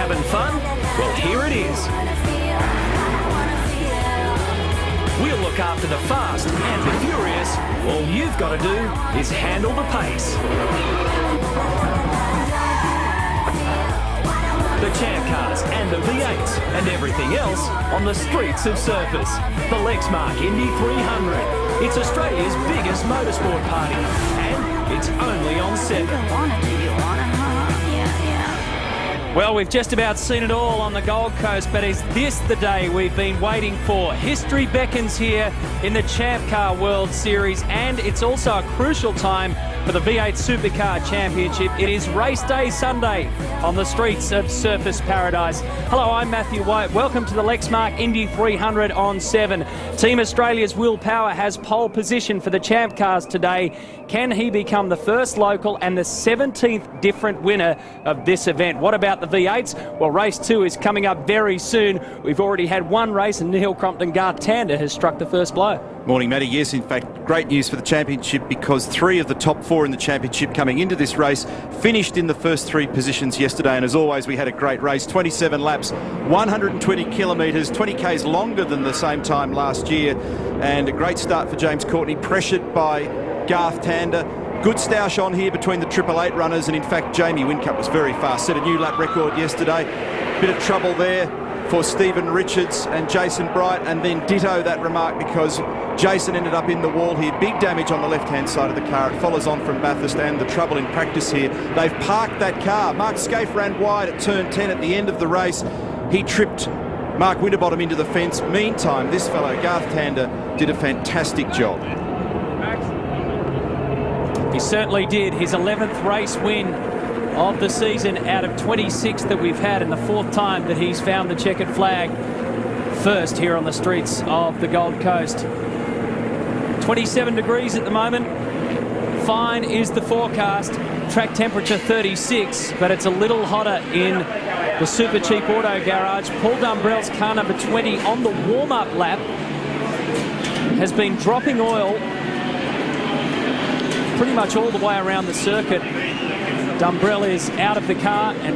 Having fun? Well, here it is. We'll look after the fast and the furious. All you've got to do is handle the pace. The Champ Cars and the V8s and everything else on the streets of surface. The Lexmark Indy 300. It's Australia's biggest motorsport party, and it's only on 7. Well, we've just about seen it all on the Gold Coast, but is this the day we've been waiting for? History beckons here in the Champ Car World Series, and it's also a crucial time for the V8 Supercar Championship. It is race day Sunday on the streets of Surface Paradise. Hello, I'm Matthew White. Welcome to the Lexmark Indy 300 on 7. Team Australia's Will Power has pole position for the Champ Cars today. Can he become the first local and the 17th different winner of this event? What about the V8s? Well, race 2 is coming up very soon. We've already had one race and Neil Crompton Garth Tander has struck the first blow. Morning, Matty. Yes, in fact, great news for the championship because 3 of the top 4 in the championship coming into this race finished in the first 3 positions yesterday. And as always, we had a great race, 27 laps, 120 kilometres, 20 Ks longer than the same time last year. And a great start for James Courtney, pressured by Garth Tander. Good stoush on here between the 888 runners. And in fact, Jamie Whincup was very fast, set a new lap record yesterday. Bit of trouble there for Stephen Richards and Jason Bright, and then ditto that remark because Jason ended up in the wall here. Big damage on the left-hand side of the car. It follows on from Bathurst and the trouble in practice here. They've parked that car. Mark Scaife ran wide at turn 10 at the end of the race. He tripped Mark Winterbottom into the fence. Meantime, this fellow, Garth Tander, did a fantastic job. He certainly did. His 11th race win of the season out of 26 that we've had, and the 4th time that he's found the checkered flag first here on the streets of the Gold Coast. 27 degrees at the moment. Fine is the forecast. Track temperature 36, but it's a little hotter in the Super Cheap Auto Garage. Paul Dumbrell's car number 20 on the warm-up lap has been dropping oil pretty much all the way around the circuit. Dumbrell is out of the car and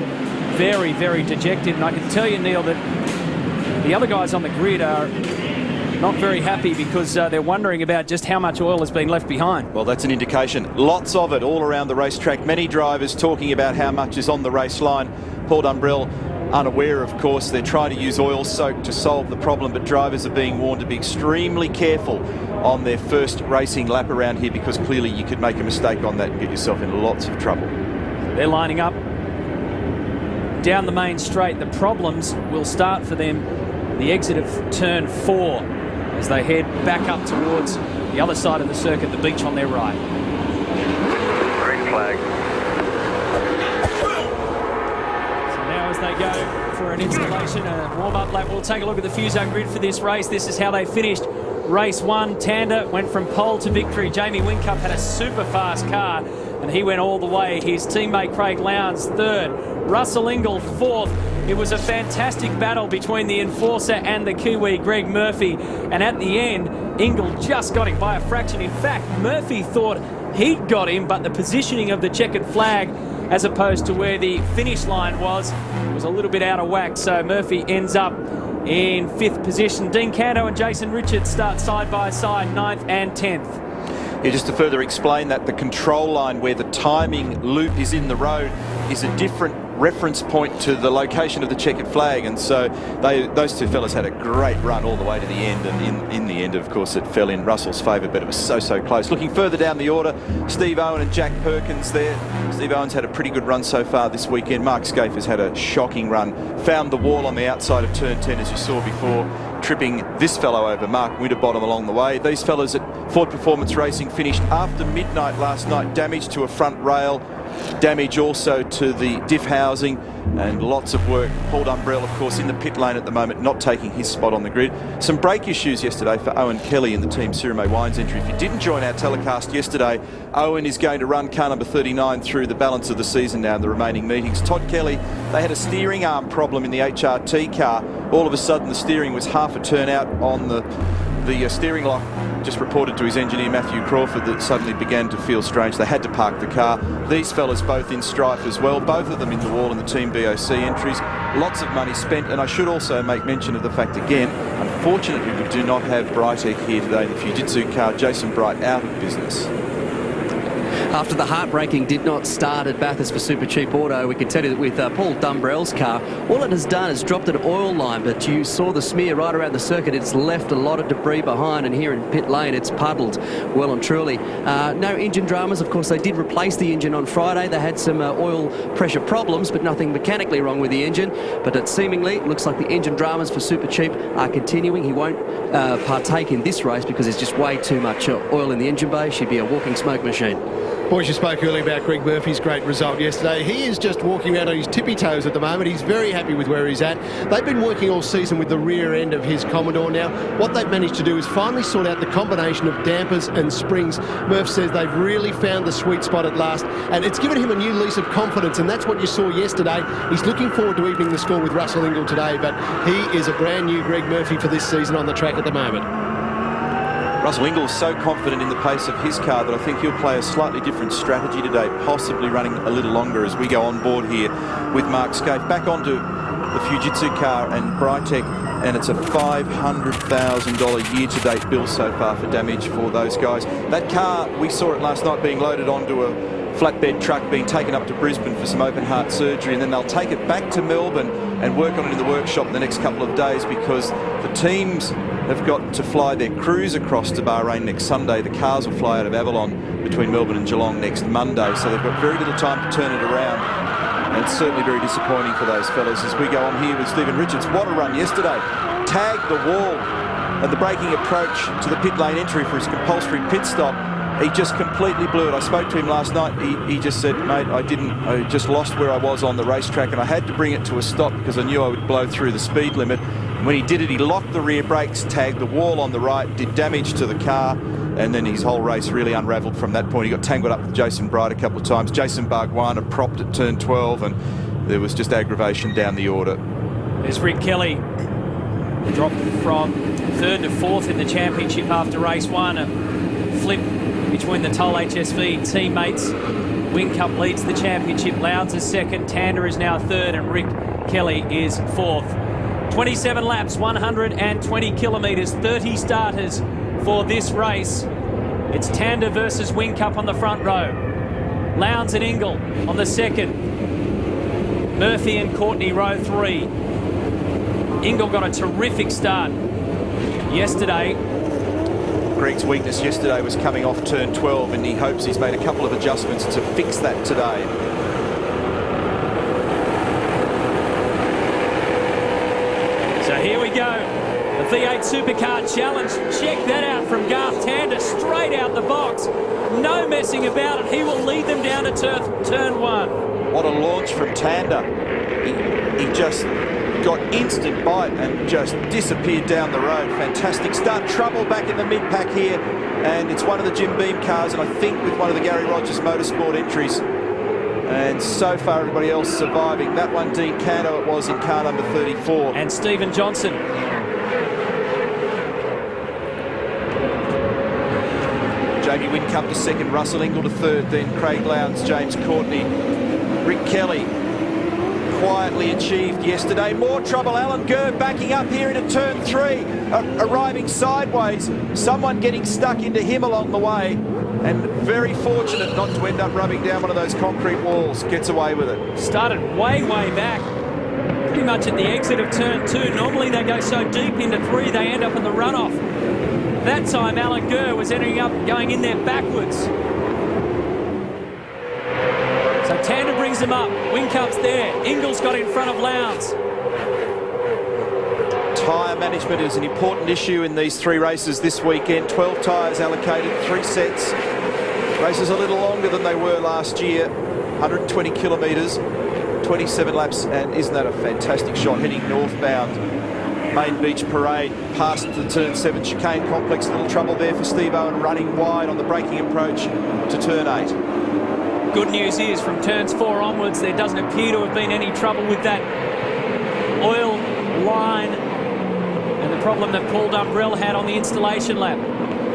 very, very dejected. And I can tell you, Neil, that the other guys on the grid are not very happy because they're wondering about just how much oil has been left behind. Well, that's an indication. Lots of it all around the racetrack. Many drivers talking about how much is on the race line. Paul Dumbrell unaware, of course. They're trying to use oil soak to solve the problem, but drivers are being warned to be extremely careful on their first racing lap around here because clearly you could make a mistake on that and get yourself in lots of trouble. They're lining up down the main straight. The problems will start for them the exit of turn 4 as they head back up towards the other side of the circuit, the beach on their right. Green flag. So now as they go for an installation, a warm-up lap, we'll take a look at the Fusone grid for this race. This is how they finished race 1. Tander went from pole to victory. Jamie Whincup had a super fast car and he went all the way. His teammate Craig Lowndes 3rd. Russell Ingall 4th. It was a fantastic battle between the Enforcer and the Kiwi Greg Murphy, and at the end Ingall just got him by a fraction. In fact, Murphy thought he'd got him, but the positioning of the checkered flag as opposed to where the finish line was a little bit out of whack, so Murphy ends up in 5th position. Dean Canto and Jason Richards start side by side, 9th and 10th. Yeah, just to further explain that, the control line where the timing loop is in the road is a different reference point to the location of the checkered flag, and so those two fellas had a great run all the way to the end, and in the end, of course, it fell in Russell's favour, but it was so close. Looking further down the order, Steve Owen and Jack Perkins there. Steve Owen's had a pretty good run so far this weekend. Mark Scaife has had a shocking run. Found the wall on the outside of turn 10, as you saw before, tripping this fellow over, Mark Winterbottom, along the way. These fellas at Ford Performance Racing finished after midnight last night, damage to a front rail, damage also to the diff housing, and lots of work. Paul Dumbrell, of course, in the pit lane at the moment, not taking his spot on the grid. Some brake issues yesterday for Owen Kelly in the Team Sirime Wines entry. If you didn't join our telecast yesterday, Owen is going to run car number 39 through the balance of the season now in the remaining meetings. Todd Kelly, they had a steering arm problem in the HRT car. All of a sudden, the steering was half a turn out on the steering lock just reported to his engineer Matthew Crawford that suddenly began to feel strange. They had to park the car. These fellas both in strife as well, both of them in the wall in the Team BOC entries. Lots of money spent, and I should also make mention of the fact again, unfortunately we do not have Brightech here today in the Fujitsu car. Jason Bright out of business. After the heartbreaking did not start at Bathurst for Super Cheap Auto, we can tell you that with Paul Dumbrell's car, all it has done is dropped an oil line, but you saw the smear right around the circuit. It's left a lot of debris behind, and here in pit lane it's puddled well and truly. No engine dramas. Of course, they did replace the engine on Friday. They had some oil pressure problems, but nothing mechanically wrong with the engine. But it seemingly looks like the engine dramas for Super Cheap are continuing. He won't partake in this race because there's just way too much oil in the engine bay. Should be a walking smoke machine. Boys, you spoke earlier about Greg Murphy's great result yesterday. He is just walking around on his tippy toes at the moment. He's very happy with where he's at. They've been working all season with the rear end of his Commodore. Now, what they've managed to do is finally sort out the combination of dampers and springs. Murph says they've really found the sweet spot at last, and it's given him a new lease of confidence, and that's what you saw yesterday. He's looking forward to evening the score with Russell Ingall today, but he is a brand new Greg Murphy for this season on the track at the moment. Russell Ingall is so confident in the pace of his car that I think he'll play a slightly different strategy today, possibly running a little longer as we go on board here with Mark Scaife. Back onto the Fujitsu car and Brightech, and it's a $500,000 year-to-date bill so far for damage for those guys. That car, we saw it last night being loaded onto a flatbed truck being taken up to Brisbane for some open heart surgery, and then they'll take it back to Melbourne and work on it in the workshop in the next couple of days, because the teams have got to fly their crews across to Bahrain next Sunday. The cars will fly out of Avalon between Melbourne and Geelong next Monday, so they've got very little time to turn it around, and it's certainly very disappointing for those fellas. As we go on here with Stephen Richards, what a run yesterday. Tagged the wall and the braking approach to the pit lane entry for his compulsory pit stop. He just completely blew it. I spoke to him last night. He just said, mate, I just lost where I was on the racetrack, and I had to bring it to a stop because I knew I would blow through the speed limit. And when he did it, he locked the rear brakes, tagged the wall on the right, did damage to the car, and then his whole race really unravelled from that point. He got tangled up with Jason Bright a couple of times. Jason Bargwana propped at turn 12, and there was just aggravation down the order. There's Rick Kelly, dropped from third to fourth in the championship after race one. A flip between the Toll HSV teammates. Whincup leads the championship. Lowndes is second. Tander is now third, and Rick Kelly is fourth. 27 laps, 120 kilometres, 30 starters for this race. It's Tander versus Whincup on the front row. Lowndes and Ingall on the second. Murphy and Courtney row three. Ingall got a terrific start yesterday. Greg's weakness yesterday was coming off turn 12, and he hopes he's made a couple of adjustments to fix that today. So here we go. The V8 Supercar Challenge. Check that out from Garth Tander, straight out the box. No messing about it. He will lead them down to turn one. What a launch from Tander. He just got instant bite and just disappeared down the road. Fantastic start. Trouble back in the mid-pack here, and it's one of the Jim Beam cars, and I think with one of the Gary Rogers Motorsport entries. And so far everybody else surviving. That one, Dean Cano, it was in car number 34. And Stephen Johnson. Jamie Whincup to second, Russell Ingall to third, then Craig Lowndes, James Courtney, Rick Kelly. Quietly achieved yesterday. More trouble. Alan Gurr backing up here into turn three, arriving sideways. Someone getting stuck into him along the way, and very fortunate not to end up rubbing down one of those concrete walls. Gets away with it. Started way back, pretty much at the exit of turn two. Normally they go so deep into three they end up in the runoff. That time Alan Gurr was ending up going in there backwards. So Tander brings him up. Whincup's there. Ingall's got in front of Lowndes. Tyre management is an important issue in these three races this weekend. 12 tyres allocated, 3 sets. Races a little longer than they were last year. 120 kilometres, 27 laps, and isn't that a fantastic shot heading northbound? Main Beach Parade past the turn 7 chicane complex. A little trouble there for Steve Owen, running wide on the braking approach to turn 8. Good news is from turns 4 onwards there doesn't appear to have been any trouble with that oil line and the problem that Paul Dumbrell had on the installation lap.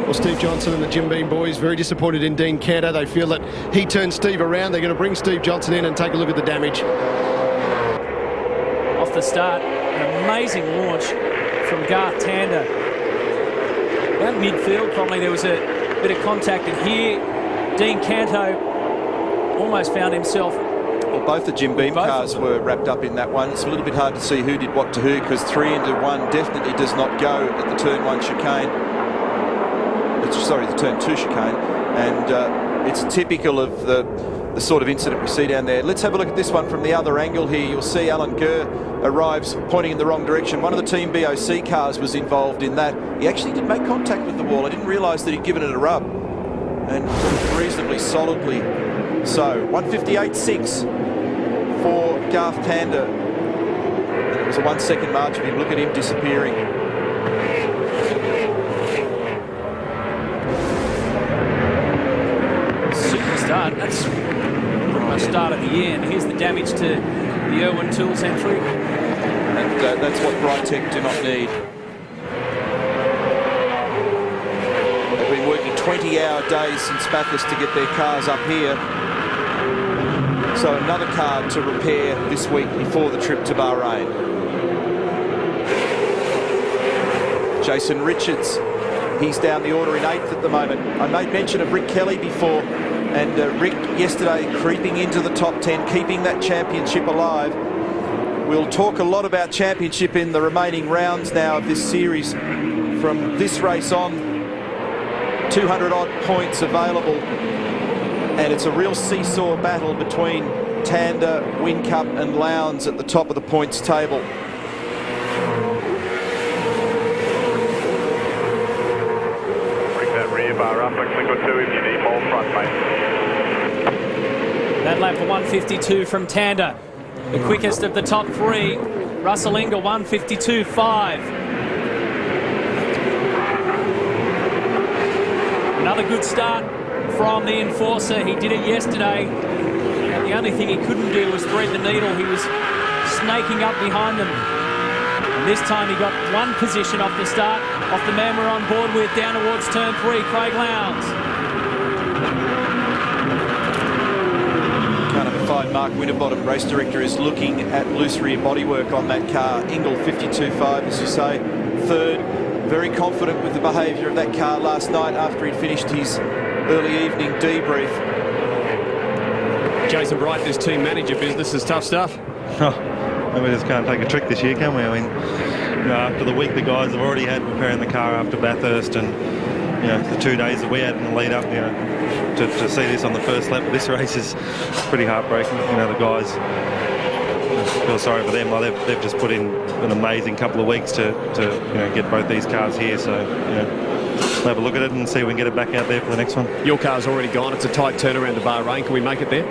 Well, Steve Johnson and the Jim Beam boys very disappointed in Dean Cantor. They feel that he turned Steve around. They're going to bring Steve Johnson in and take a look at the damage. Off the start, an amazing launch from Garth Tander. About midfield, probably there was a bit of contact, and here Dean Canto almost found himself. Well, both the Jim Beam cars were wrapped up in that one. It's a little bit hard to see who did what to who, because 3 into 1 definitely does not go at the turn 1 chicane. Sorry, the turn 2 chicane, and it's typical of the sort of incident we see down there. Let's have a look at this one from the other angle here. You'll see Alan Gurr arrives pointing in the wrong direction. One of the Team BOC cars was involved in that. He actually did make contact with the wall. I didn't realise that he'd given it a rub, and reasonably solidly so. 158.6 for Garth Tander, and it was a 1 second margin. You look at him disappearing. Start. That's pretty much start of the year, and here's the damage to the Irwin Tools entry. And that's what Brightech do not need. They've been working 20-hour days since Bathurst to get their cars up here. So another car to repair this week before the trip to Bahrain. Jason Richards, he's down the order in 8th at the moment. I made mention of Rick Kelly before. And Rick yesterday creeping into the top 10, keeping that championship alive. We'll talk a lot about championship in the remaining rounds now of this series. From this race on, 200 odd points available. And it's a real seesaw battle between Tander, Whincup and Lowndes at the top of the points table. Bring that rear bar up a click or two if you need more front, mate. That lap for 152 from Tander. The quickest of the top 3. Russell Ingall 152.5. Another good start from the Enforcer. He did it yesterday. And the only thing he couldn't do was thread the needle. He was snaking up behind them. And this time he got 1 position off the start, off the man we're on board with, down towards turn 3, Craig Lowndes. Car number 5, Mark Winterbottom, race director, is looking at loose rear bodywork on that car. Ingall 52.5, as you say, 3rd. Very confident with the behaviour of that car last night after he'd finished his early evening debrief. Jason Bright, this team manager business is tough stuff. And we just can't take a trick this year, can we? I mean, you know, after the week the guys have already had preparing the car after Bathurst, and you know, the 2 days that we had in the lead up, you know, to see this on the first lap of this race is pretty heartbreaking. You know, the guys, I feel sorry for them. Like they've just put in an amazing couple of weeks to you know, get both these cars here. So you know, we'll have a look at it and see if we can get it back out there for the next one. Your car's already gone. It's a tight turnaround to Bahrain. Can we make it there?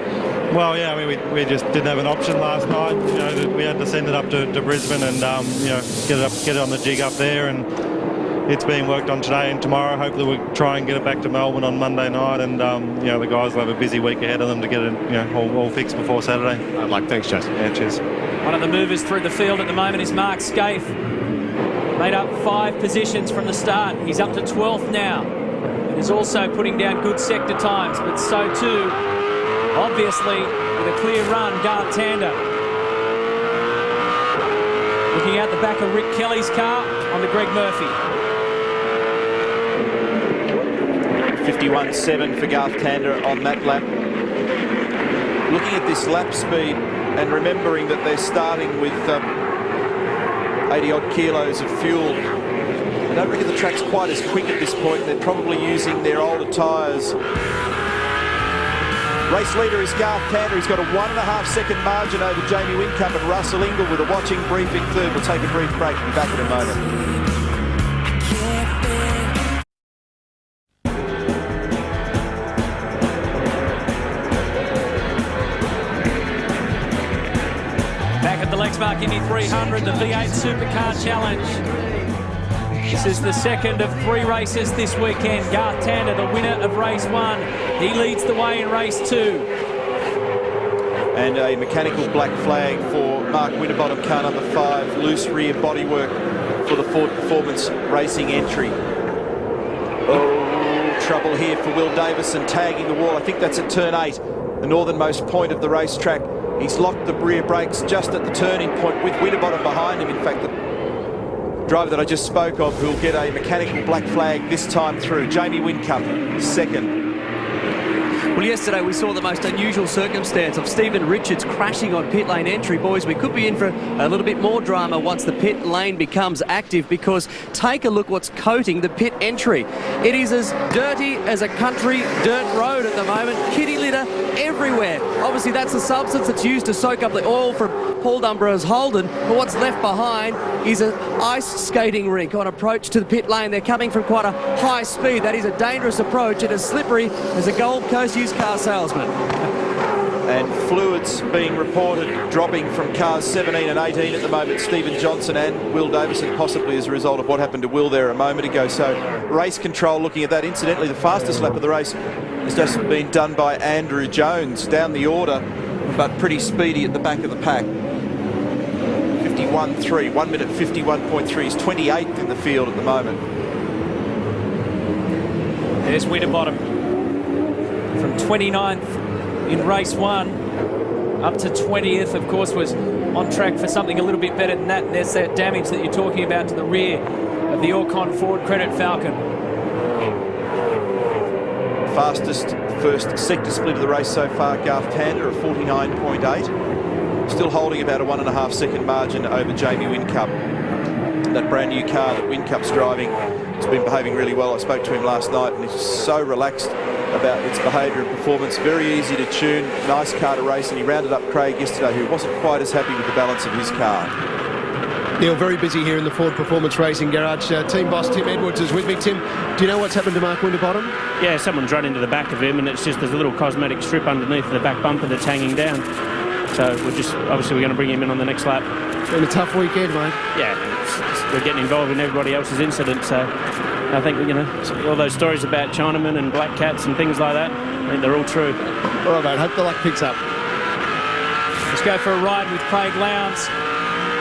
Well, yeah, I mean, we just didn't have an option last night. You know, we had to send it up to Brisbane and you know, get it on the jig up there, and it's being worked on today and tomorrow. Hopefully we'll try and get it back to Melbourne on Monday night, and you know, the guys will have a busy week ahead of them to get it, you know, all fixed before Saturday. Thanks, Jason. Yeah, cheers. One of the movers through the field at the moment is Mark Scaife. Made up 5 positions from the start. He's up to 12th now. And is also putting down good sector times, but so too, obviously, with a clear run, Garth Tander. Looking out the back of Rick Kelly's car on the Greg Murphy. 51.7 for Garth Tander on that lap. Looking at this lap speed and remembering that they're starting with 80 odd kilos of fuel. I don't reckon the track's quite as quick at this point. They're probably using their older tyres. Race leader is Garth Tander. He's got a 1.5 second margin over Jamie Whincup and Russell Ingall with a watching brief in 3rd. We'll take a brief break. We'll be back in a moment. Lexmark Indy 300, the V8 Supercar Challenge. This is the second of 3 races this weekend. Garth Tander, the winner of race 1. He leads the way in race 2. And a mechanical black flag for Mark Winterbottom, car number 5. Loose rear bodywork for the Ford Performance Racing entry. Oh, trouble here for Will Davison, tagging the wall. I think that's at turn 8, the northernmost point of the racetrack. He's locked the rear brakes just at the turning point with Winterbottom behind him. In fact, the driver that I just spoke of who'll get a mechanical black flag this time through. Jamie Whincup, second. Well, yesterday we saw the most unusual circumstance of Stephen Richards crashing on pit lane entry. Boys, we could be in for a little bit more drama once the pit lane becomes active, because take a look what's coating the pit entry. It is as dirty as a country dirt road at the moment. Kitty litter everywhere. Obviously, that's the substance that's used to soak up the oil from Paul Dumbrell's Holden, but what's left behind is an ice skating rink on approach to the pit lane. They're coming from quite a high speed. That is a dangerous approach and as slippery as a Gold Coast used car salesman. And fluids being reported dropping from cars 17 and 18 at the moment. Stephen Johnson and Will Davison, possibly as a result of what happened to Will there a moment ago. So race control looking at that. Incidentally, the fastest lap of the race has just been done by Andrew Jones down the order, but pretty speedy at the back of the pack. 51.3, 1 minute 51.3. He's 28th in the field at the moment. There's Winterbottom from 29th in race 1 up to 20th. Of course, was on track for something a little bit better than that. And there's that damage that you're talking about to the rear of the Orcon Ford Credit Falcon. Fastest first sector split of the race so far, Garth Tander at 49.8. Still holding about a 1.5 second margin over Jamie Whincup. That brand new car that Wincup's driving has been behaving really well. I spoke to him last night and he's so relaxed about its behaviour and performance. Very easy to tune, nice car to race, and he rounded up Craig yesterday, who wasn't quite as happy with the balance of his car. Neil, very busy here in the Ford Performance Racing Garage. Team boss Tim Edwards is with me. Tim, do you know what's happened to Mark Winterbottom? Yeah, someone's run into the back of him, and it's just there's a little cosmetic strip underneath the back bumper that's hanging down. So we're going to bring him in on the next lap. Been a tough weekend, mate. Yeah, we're getting involved in everybody else's incident, so I think, all those stories about Chinamen and black cats and things like that, I think they're all true. All right, mate, hope the luck picks up. Let's go for a ride with Craig Lowndes.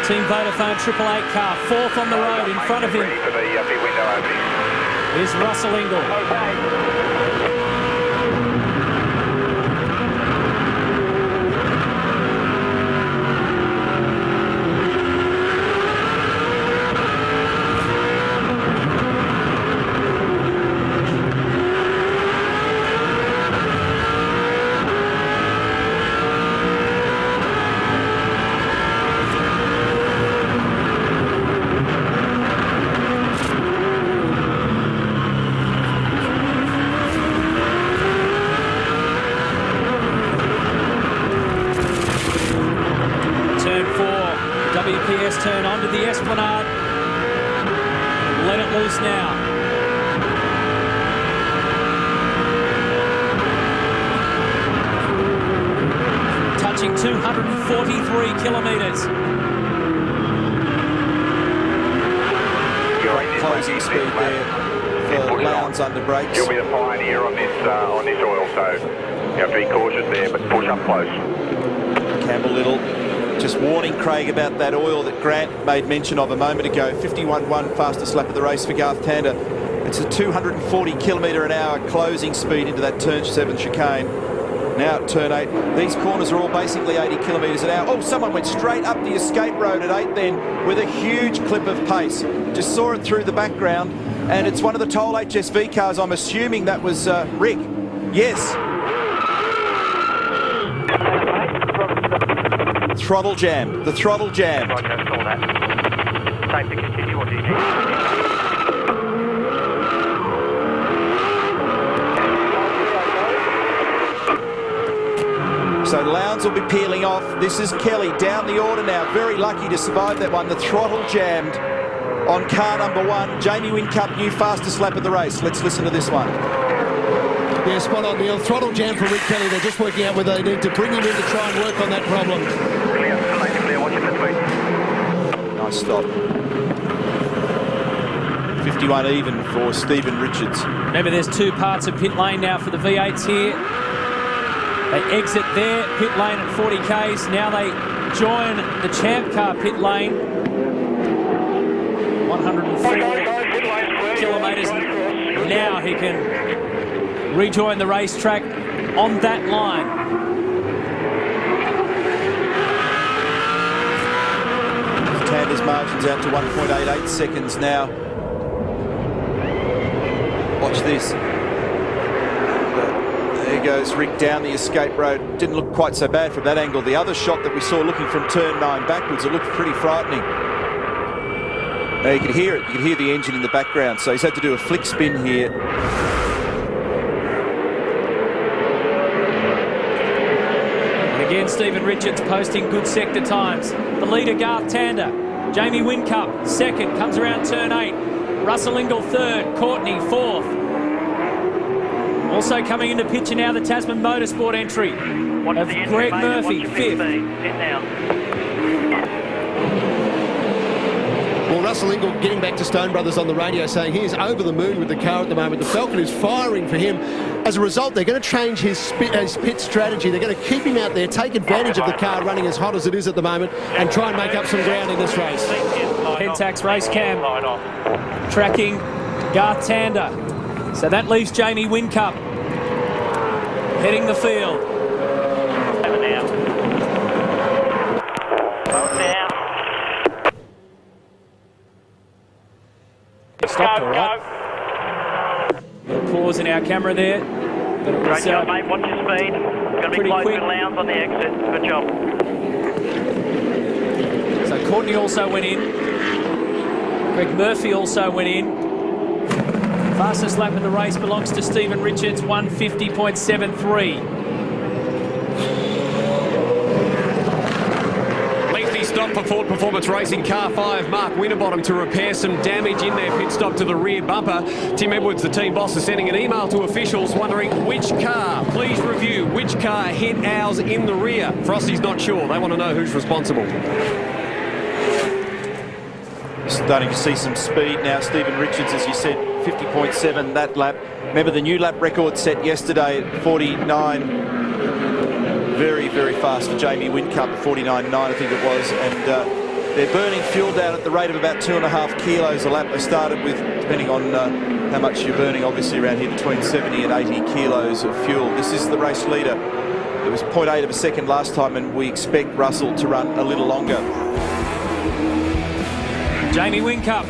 Team Vodafone 888 car, 4th on the road. In front of him is Russell Ingall. WPS turn onto the Esplanade. Let it loose now. Touching 243 kilometres. Great closing speed there for Lowndes under brakes. You'll be the pioneer on this oil, so you have to be cautious there, but push up close. Campbell Little just warning Craig about that oil that Grant made mention of a moment ago. 51.1, fastest lap of the race for Garth Tander. It's a 240 kilometre an hour closing speed into that turn 7 chicane. Now at turn 8, these corners are all basically 80 kilometres an hour. Oh, someone went straight up the escape road at 8 then with a huge clip of pace. Just saw it through the background, and it's one of the Toll HSV cars. I'm assuming that was Rick. Yes. Throttle jam. The throttle jammed. Same to continue, or do you need So Lowndes will be peeling off. This is Kelly down the order now. Very lucky to survive that one. The throttle jammed on car number 1. Jamie Whincup, new fastest lap of the race. Let's listen to this one. Yeah, spot on, Neil. Throttle jam for Rick Kelly. They're just working out whether they need to bring him in to try and work on that problem. clear, watch it this way. Nice stop. 51 even for Stephen Richards. Remember, there's two parts of pit lane now for the V8s here. They exit their pit lane at 40 Ks. Now they join the Champ Car pit lane. 104 kilometres. Now he can rejoin the racetrack on that line. Tander's margins out to 1.88 seconds now. Watch this. There goes Rick down the escape road. Didn't look quite so bad from that angle. The other shot that we saw looking from turn 9 backwards, it looked pretty frightening. Now you could hear it. You could hear the engine in the background. So he's had to do a flick spin here. And again, Stephen Richards posting good sector times. The leader, Garth Tander. Jamie Whincup, second, comes around turn 8. Russell Ingall, third. Courtney, fourth. Also coming into picture now, the Tasman Motorsport entry of Greg Murphy, fifth. Well, Russell Ingall getting back to Stone Brothers on the radio saying he is over the moon with the car at the moment. The Falcon is firing for him. As a result, they're going to change his pit strategy. They're going to keep him out there, take advantage of the car running as hot as it is at the moment, and try and make up some ground in this race. Pentax race cam tracking Garth Tander. So that leaves Jamie Whincup heading the field. He stopped all right. Little pause in our camera there. But it was, great job, mate. Watch your speed. Going to be close to Lowndes on the exit. Good job. So Courtney also went in. Greg Murphy also went in. Fastest lap of the race belongs to Stephen Richards, 150.73. Lengthy stop for Ford Performance Racing Car 5, Mark Winterbottom, to repair some damage in their pit stop to the rear bumper. Tim Edwards, the team boss, is sending an email to officials wondering which car, please review, which car hit ours in the rear. Frosty's not sure. They want to know who's responsible. Starting to see some speed now. Stephen Richards, as you said, 50.7 that lap. Remember the new lap record set yesterday at 49. Very, very fast for Jamie Whincup, 49.9 I think it was. And they're burning fuel down at the rate of about 2.5 kilos a lap. They started with, depending on how much you're burning, obviously around here, between 70 and 80 kilos of fuel. This is the race leader. It was 0.8 of a second last time, and we expect Russell to run a little longer. Jamie Whincup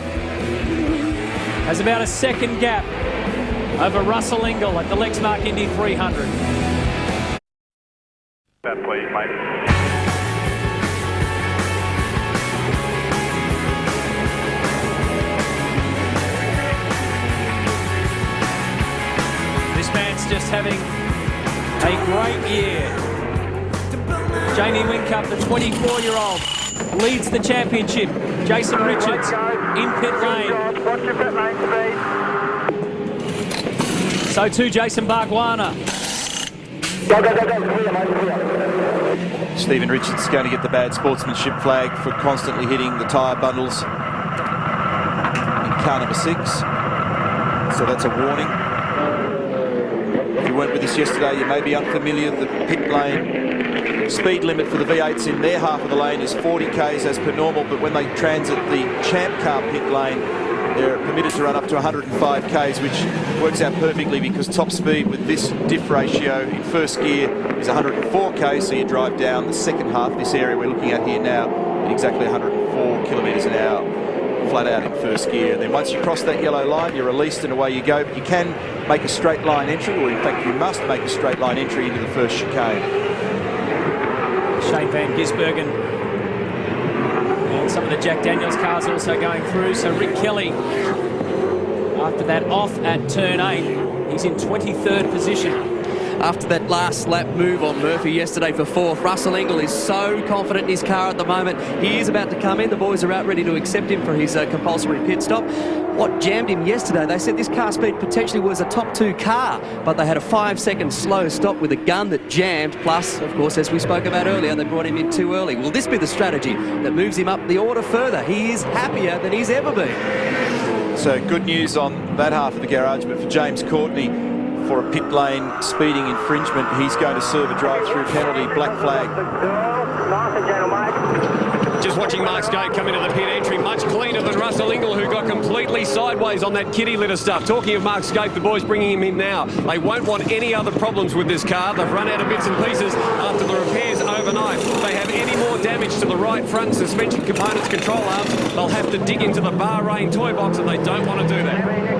has about a second gap over Russell Ingall at the Lexmark Indy 300. That please, mate. This man's just having a great year. Jamie Whincup, the 24-year-old, leads the championship. Jason Richards in pit lane. Watch your pit lane speed. So too Jason Bargwanna. Go, clear, mate, clear. Stephen Richards is going to get the bad sportsmanship flag for constantly hitting the tyre bundles in car number 6. So that's a warning. If you weren't with us yesterday, you may be unfamiliar. The pit lane speed limit for the V8s in their half of the lane is 40 k's as per normal, but when they transit the Champ Car pit lane, they're permitted to run up to 105 k's, which works out perfectly because top speed with this diff ratio in first gear is 104 k's, so you drive down the second half, this area we're looking at here now, at exactly 104 kilometres an hour, flat out in first gear. And then once you cross that yellow line, you're released and away you go. You can make a straight line entry, or in fact you must make a straight line entry into the first chicane. Shane Van Gisbergen and some of the Jack Daniels cars also going through. So Rick Kelly, after that off at turn 8, he's in 23rd position. After that last lap move on Murphy yesterday for 4th, Russell Ingall is so confident in his car at the moment. He is about to come in. The boys are out ready to accept him for his compulsory pit stop. What jammed him yesterday, they said this car speed potentially was a top 2 car, but they had a 5-second slow stop with a gun that jammed. Plus, of course, as we spoke about earlier, they brought him in too early. Will this be the strategy that moves him up the order further? He is happier than he's ever been. So good news on that half of the garage, but for James Courtney, for a pit lane speeding infringement, he's going to serve a drive-through penalty, black flag. Just watching Mark Skate come into the pit entry, much cleaner than Russell Ingall, who got completely sideways on that kitty litter stuff. Talking of Mark Skate, the boys bringing him in now. They won't want any other problems with this car. They've run out of bits and pieces after the repairs overnight. If they have any more damage to the right front suspension components, control arms, they'll have to dig into the Bahrain toy box, and they don't want to do that.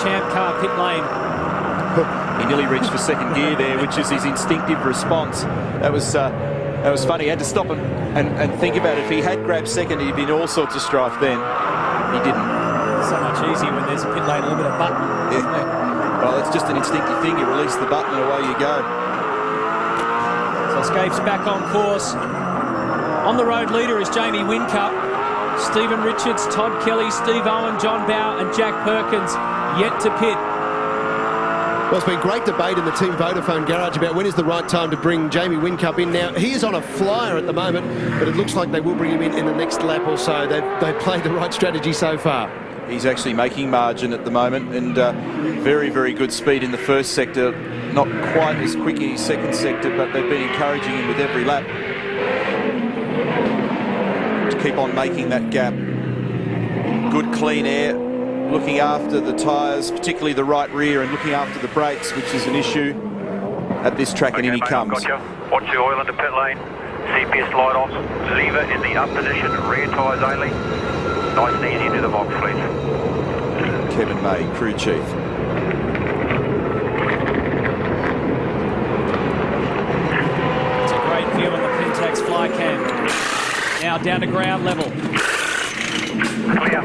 Champ car pit lane. He nearly reached for second gear there, which is his instinctive response. That was funny. He had to stop and think about it. If he had grabbed second, he'd be in all sorts of strife then. He didn't. So much easier when there's a pit lane, a little bit of button. Yeah. Well, it's just an instinctive thing. You release the button and away you go. So Scape's back on course. On the road leader is Jamie Whincup. Stephen Richards, Todd Kelly, Steve Owen, John Bow and Jack Perkins yet to pit. Well, it's been great debate in the Team Vodafone garage about when is the right time to bring Jamie Whincup in. Now, he is on a flyer at the moment, but it looks like they will bring him in the next lap or so. They've played the right strategy so far. He's actually making margin at the moment, and very, very good speed in the first sector. Not quite as quick in his second sector, but they've been encouraging him with every lap to keep on making that gap. Good clean air, looking after the tyres, particularly the right rear, and looking after the brakes, which is an issue at this track, and in he comes. Gotcha. Watch the oil in the pit lane. CPS light off. Lever in the up position. Rear tyres only. Nice and easy into the box, please. Kevin May, crew chief. It's a great view on the Pentax fly cam. Now down to ground level. Clear.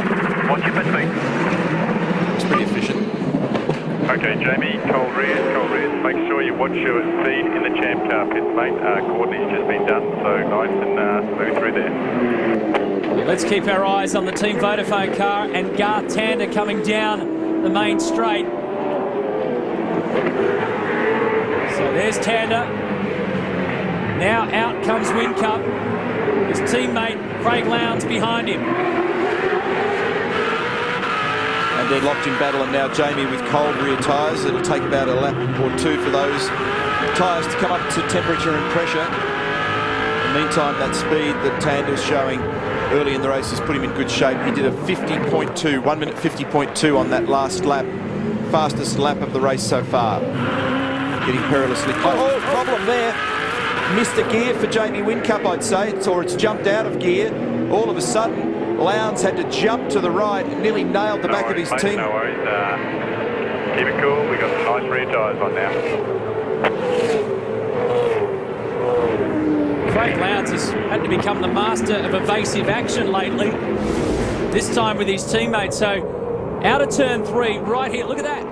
Watch your pit speed. It's pretty efficient. Okay, Jamie, cold rears. Make sure you watch your speed in the champ car pits, mate. Courtney's just been done, so nice and smooth through there. Let's keep our eyes on the Team Vodafone car and Garth Tander coming down the main straight. So there's Tander. Now out comes Whincup. His teammate Craig Lowndes behind him. And they're locked in battle, and now Jamie with cold rear tyres. It'll take about a lap or two for those tyres to come up to temperature and pressure. In the meantime, that speed that Tander's showing early in the race has put him in good shape. He did a 50.2, 1 minute 50.2 on that last lap. Fastest lap of the race so far. Getting perilously close. Oh, problem there. Missed a gear for Jamie Whincup, I'd say, or it's jumped out of gear. All of a sudden, Lowndes had to jump to the right and nearly nailed the back of his team. No worries. Keep it cool. We've got some nice rear tyres on now. Craig Lowndes has had to become the master of evasive action lately, this time with his teammates. So out of turn 3, right here, look at that.